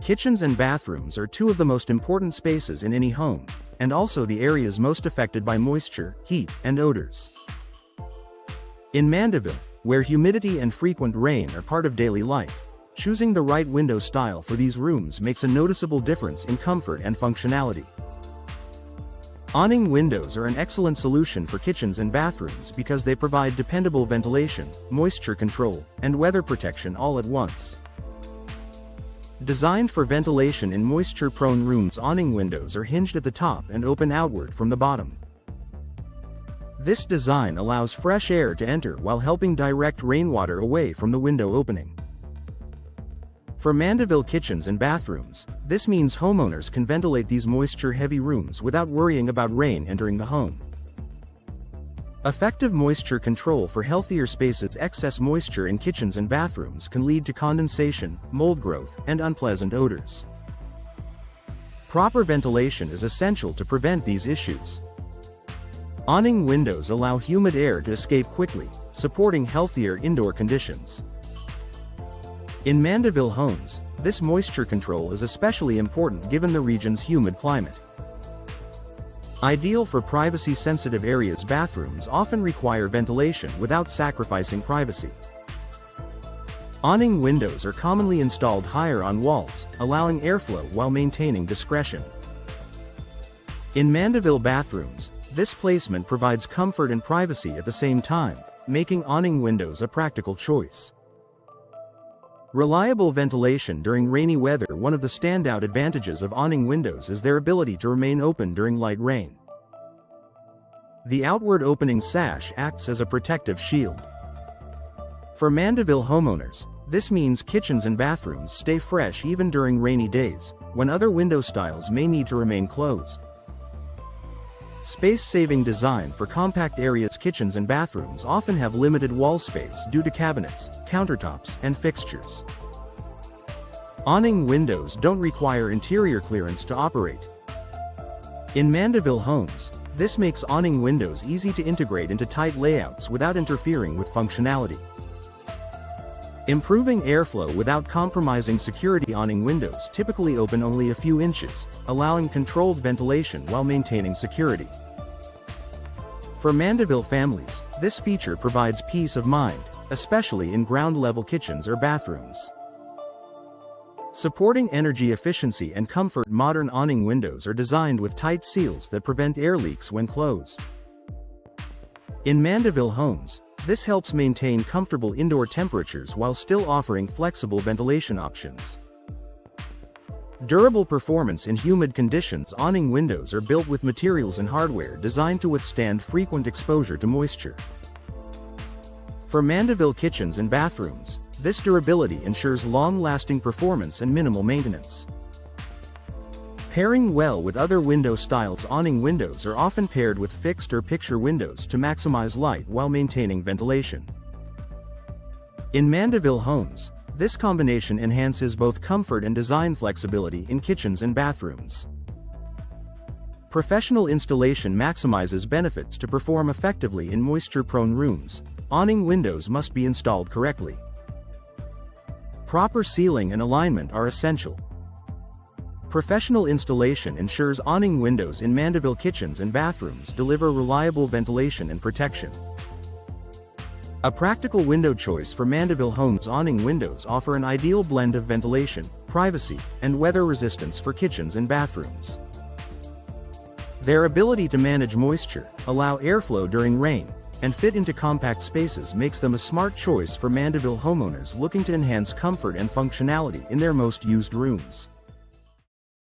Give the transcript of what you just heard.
Kitchens and bathrooms are two of the most important spaces in any home, and also the areas most affected by moisture, heat, and odors. In Mandeville, where humidity and frequent rain are part of daily life, choosing the right window style for these rooms makes a noticeable difference in comfort and functionality. Awning windows are an excellent solution for kitchens and bathrooms because they provide dependable ventilation, moisture control, and weather protection all at once. Designed for ventilation in moisture-prone rooms, awning windows are hinged at the top and open outward from the bottom. This design allows fresh air to enter while helping direct rainwater away from the window opening. For Mandeville kitchens and bathrooms, this means homeowners can ventilate these moisture-heavy rooms without worrying about rain entering the home. Effective moisture control for healthier spaces. Excess moisture in kitchens and bathrooms can lead to condensation, mold growth, and unpleasant odors. Proper ventilation is essential to prevent these issues. Awning windows allow humid air to escape quickly, supporting healthier indoor conditions. In Mandeville homes, this moisture control is especially important given the region's humid climate. Ideal for privacy-sensitive areas, bathrooms often require ventilation without sacrificing privacy. Awning windows are commonly installed higher on walls, allowing airflow while maintaining discretion. In Mandeville bathrooms, this placement provides comfort and privacy at the same time, making awning windows a practical choice. Reliable ventilation during rainy weather. One of the standout advantages of awning windows is their ability to remain open during light rain. The outward opening sash acts as a protective shield. For Mandeville homeowners, this means kitchens and bathrooms stay fresh even during rainy days, when other window styles may need to remain closed. Space-saving design for compact areas. Kitchens and bathrooms often have limited wall space due to cabinets, countertops, and fixtures. Awning windows don't require interior clearance to operate. In Mandeville homes, this makes awning windows easy to integrate into tight layouts without interfering with functionality. Improving airflow without compromising security. Awning windows typically open only a few inches, allowing controlled ventilation while maintaining security. For Mandeville families, this feature provides peace of mind, especially in ground-level kitchens or bathrooms. Supporting energy efficiency and comfort. Modern awning windows are designed with tight seals that prevent air leaks when closed. In Mandeville homes, this helps maintain comfortable indoor temperatures while still offering flexible ventilation options. Durable performance in humid conditions. Awning windows are built with materials and hardware designed to withstand frequent exposure to moisture. For Mandeville kitchens and bathrooms, this durability ensures long-lasting performance and minimal maintenance. Pairing well with other window styles. Awning windows are often paired with fixed or picture windows to maximize light while maintaining ventilation. In Mandeville homes, this combination enhances both comfort and design flexibility in kitchens and bathrooms. Professional installation maximizes benefits. To perform effectively in moisture-prone rooms, awning windows must be installed correctly. Proper sealing and alignment are essential. Professional installation ensures awning windows in Mandeville kitchens and bathrooms deliver reliable ventilation and protection. A practical window choice for Mandeville homes. Awning windows offer an ideal blend of ventilation, privacy, and weather resistance for kitchens and bathrooms. Their ability to manage moisture, allow airflow during rain, and fit into compact spaces makes them a smart choice for Mandeville homeowners looking to enhance comfort and functionality in their most used rooms.